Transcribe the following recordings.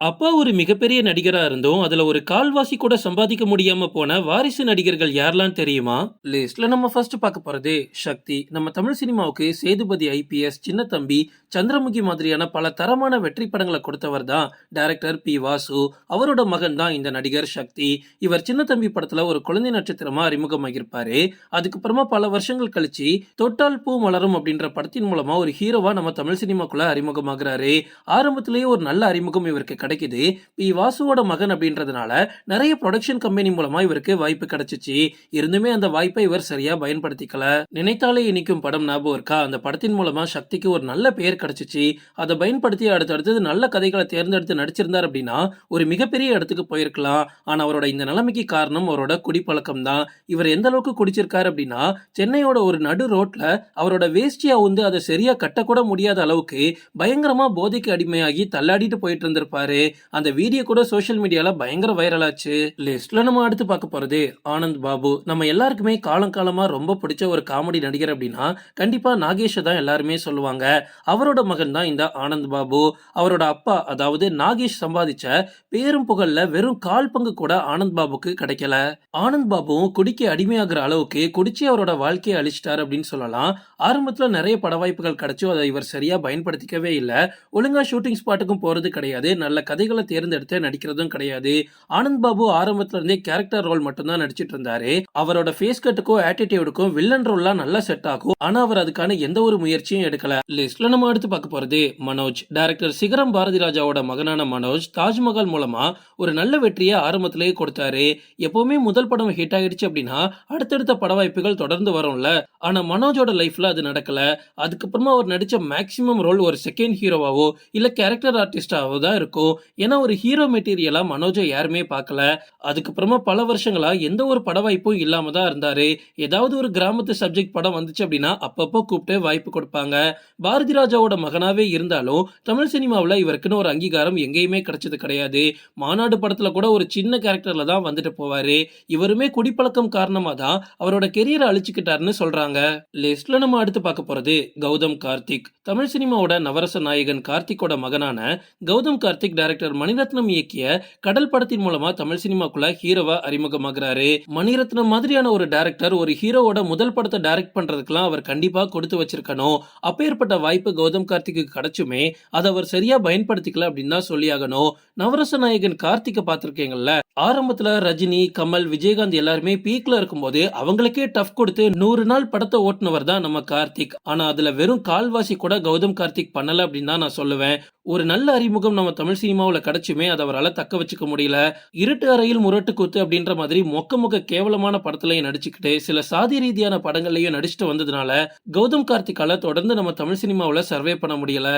அப்பா ஒரு மிகப்பெரிய நடிகரா இருந்தும், அதுல ஒரு கால்வாசி கூட சம்பாதிக்க முடியாம போன வாரிசு நடிகர்கள் யாரெல்லாம் தெரியுமா? லிஸ்ட்ல நம்ம ஃபர்ஸ்ட் பார்க்க போறது சக்தி. நம்ம தமிழ் சினிமாவுக்கு சேதுபதி ஐபிஎஸ், சின்னத்தம்பி, சந்திரமுகி மாதிரியான பல தரமான வெற்றி படங்களை கொடுத்தவர் தான் டைரக்டர் பி வாசு. அவரோட மகன் தான் இந்த நடிகர் சக்தி. இவர் சின்னத்தம்பி படத்துல ஒரு குழந்தை நட்சத்திரமா அறிமுகமாகியிருப்பாரு. அதுக்கப்புறமா பல வருஷங்கள் கழிச்சு தொட்டால் பூ மலரும் அப்படின்ற படத்தின் மூலமா ஒரு ஹீரோவா நம்ம தமிழ் சினிமாக்குள்ள அறிமுகமாகிறாரு. ஆரம்பத்திலேயே ஒரு நல்ல அறிமுகம் இவருக்கு கிடைக்குது. பி வாசுவோட மகன் அப்படின்றதுனால நிறைய ப்ரொடக்ஷன் கம்பெனி மூலமா இவருக்கு வாய்ப்பு கிடைச்சிச்சு. இருந்துமே அந்த வாய்ப்பை இவர் சரியா பயன்படுத்திக்கல. நினைத்தாலே இனிக்கும் படம் ஞாபகம் இருக்கா? அந்த படத்தின் மூலமா சக்திக்கு ஒரு நல்ல பெயர் கிடைச்சிச்சு. அதை பயன்படுத்தி அடுத்தடுத்தது நல்ல கதைகளை தேர்ந்தெடுத்து நடிச்சிருந்தார் அப்படின்னா ஒரு மிகப்பெரிய இடத்துக்கு போயிருக்கலாம். ஆனா அவரோட இந்த நிலைமைக்கு காரணம் அவரோட குடிப்பழக்கம் தான். இவர் எந்த அளவுக்கு குடிச்சிருக்காரு அப்படின்னா, சென்னையோட ஒரு நடு ரோட்ல அவரோட வேஷ்டியா வந்து அதை சரியா கட்டக்கூட முடியாத அளவுக்கு பயங்கரமா போதைக்கு அடிமையாகி தள்ளாடிட்டு போயிட்டு இருந்திருப்பாரு. அந்த வீடியோ கூட சோஷியல் மீடியால பயங்கர வைரல் ஆச்சு. லிஸ்ட்ல நம்ம அடுத்து பார்க்க போறது ஆனந்த் பாபு. நம்ம எல்லாருக்குமே காலங்காலமா ரொம்ப பிடிச்ச ஒரு காமெடி நடிகர் அப்படின்னா கண்டிப்பா நாகேஷ் தான் எல்லாருமே சொல்லுவாங்க. அவரோட மகன் தான் இந்த ஆனந்த் பாபு. அவரோட அப்பா அதாவது நாகேஷ் சம்பாதிச்ச பேரும் புகழ்ல வெறும் கால் பங்கு கூட ஆனந்த் பாபுக்கு கிடைக்கல. ஆனந்த் பாபுவும் குடிக்க அடிமையாகிற அளவுக்கு குடிச்சு அவரோட வாழ்க்கையை அழிச்சிட்டாரு அப்படின்னு சொல்லலாம். ஆரம்பத்துல நிறைய பட வாய்ப்புகள் கிடைச்சும் அதை இவர் சரியா பயன்படுத்திக்கவே இல்லை. ஒழுங்கா ஷூட்டிங் ஸ்பாட்டுக்கும் போறது கிடையாது. நல்ல கதைகளை தேர்ந்தெடுத்து நடிக்கிறதும் கிடையாது. ஆனந்த் பாபு ஆரம்பத்துல இருந்தே கேரக்டர் ரோல் மட்டும்தான் நடிச்சிட்டு இருந்தாரு. அவரோட ஃபேஸ் கட்டுக்கும் ஆட்டிடியூடுக்கும் வில்லன் ரோல்லாம் நல்லா செட் ஆகும். ஆனா அவர் அதுக்கான எந்த ஒரு முயற்சியும் எடுக்கல. லிஸ்ட்ல நம்ம அடுத்து பார்க்க போறது மனோஜ். டைரக்டர் சிகரம் பாரதி ராஜாவோட மகனான மனோஜ் தாஜ்மஹால் மூலமா ஒரு நல்ல வெற்றியை ஆரம்பத்திலேயே கொடுத்தாரு. எப்பவுமே முதல் படம் ஹிட் ஆயிடுச்சு அப்படின்னா அடுத்தடுத்த பட வாய்ப்புகள் தொடர்ந்து வரும்ல. ஆனா மனோஜோட லைஃப்ல அது நடக்கல. அதுக்கப்புறமா அவர் நடிச்ச மேக்சிமம் ரோல் ஒரு செகண்ட் ஹீரோவாவோ இல்ல கேரக்டர் ஆர்டிஸ்டாவோ தான் இருக்கும். ஏன்னா ஒரு ஹீரோ மெட்டீரியலா மனோஜை யாருமே பார்க்கல. அதுக்கப்புறமா பல வருஷங்களா எந்த ஒரு பட வாய்ப்பும் இல்லாம தான் இருந்தாரு. ஏதாவது ஒரு கிராமத்து சப்ஜெக்ட் படம் வந்துச்சு அப்படின்னா அப்பப்போ கூப்பிட்டு வாய்ப்பு கொடுப்பாங்க. பாரதி ராஜாவோட மகனாவே இருந்தாலும் தமிழ் சினிமாவில் இவருக்குன்னு ஒரு அங்கீகாரம் எங்கேயுமே கிடைச்சது கிடையாது. மாநாடு படத்துல கூட ஒரு சின்ன கேரக்டர்ல தான் வந்துட்டு போவாரு. இவருமே குடிப்பழக்கம் காரணமா தான் அவரோட கெரியரை அழிச்சுக்கிட்டாருன்னு சொல்றாங்க. லிஸ்ட்ல நம்ம அடுத்து பார்க்க போறது கௌதம் கார்த்திக். தமிழ் சினிமாவோட நவரச நாயகன் கார்த்திக்கோட மகனான கௌதம் கார்த்திக் டைரக்டர் மணிரத்னம் இயக்கிய கடல் படத்தின் மூலமா தமிழ் சினிமாக்குள்ள ஹீரோவா அறிமுகமாகிறாரு. மணிரத்னம் மாதிரியான ஒரு டைரக்டர் ஒரு ஹீரோவோட முதல் படத்தை டைரக்ட் பண்றதுக்கெல்லாம் அவர் கண்டிப்பா கொடுத்து வச்சிருக்கணும். அப்பேற்பட்ட வாய்ப்பு கௌதம் கார்த்திக்கு கிடைச்சுமே அதை அவர் சரியா பயன்படுத்திக்கல அப்படின்னு தான் சொல்லியாகணும். நவரச நாயகன் கார்த்திகை பார்த்திருக்கீங்கல்ல, ஆரம்பத்துல ரஜினி, கமல், விஜயகாந்த் எல்லாருமே பீக்ல இருக்கும்போது அவங்களுக்கே டஃப் கொடுத்து 100 நாள் படத்தை ஓட்டுனவர் தான் நம்ம கார்த்திக். ஆனா அதுல வெறும் கால்வாசி கூட கௌதம் கார்த்திக் பண்ணல அப்படின்னு தான் நான் சொல்லுவேன். ஒரு நல்ல அறிமுகம் நம்ம தமிழ் சினிமாவில் கிடைச்சுமே அதை அவரால் தக்க வச்சுக்க முடியல. இருட்டு அறையில் முரட்டு கூத்து அப்படின்ற மாதிரி மொக்க கேவலமான படத்துலையும் நடிச்சுக்கிட்டு சில சாதி ரீதியான படங்கள்லயும் நடிச்சுட்டு வந்ததுனால கௌதம் கார்த்திக்கால தொடர்ந்து நம்ம தமிழ் சினிமாவில் சர்வே பண்ண முடியல.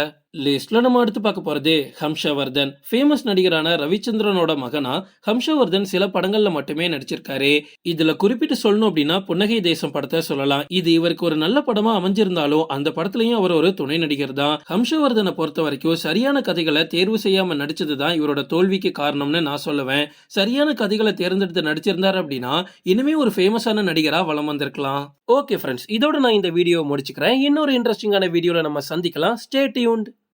லிஸ்ட்ல நம்ம அடுத்து பார்க்க போறது ஹம்ஷவர்தன். ஃபேமஸ் நடிகரான ரவிச்சந்திரனோட மகனா ஹம்ஷவர்தன் சில படங்கள்ல மட்டுமே நடிச்சிருக்காரு. இதுல குறிப்பிட்டு சொல்லணும் அப்படின்னா புன்னகை தேசம் படத்தை சொல்லலாம். இது இவருக்கு ஒரு நல்ல படமா அமைஞ்சிருந்தாலும் அந்த படத்துலயும் அவர் ஒரு துணை நடிகர் தான். ஹம்ஷவர்தனை பொறுத்த வரைக்கும் சரியான கதைகளை தேர்வு செய்யாம நடிச்சதுதான் இவரோட தோல்விக்கு காரணம்னு நான் சொல்லுவேன். சரியான கதைகளை தேர்ந்தெடுத்து நடிச்சிருந்தாரு அப்படின்னா இனிமே ஒரு ஃபேமஸான நடிகரா வலம் வந்திருக்கலாம். ஓகே ஃப்ரெண்ட்ஸ், இதோட நான் இந்த வீடியோ முடிச்சுக்கிறேன். இன்னொரு இன்ட்ரெஸ்டிங்கான வீடியோல நம்ம சந்திக்கலாம். Stay tuned.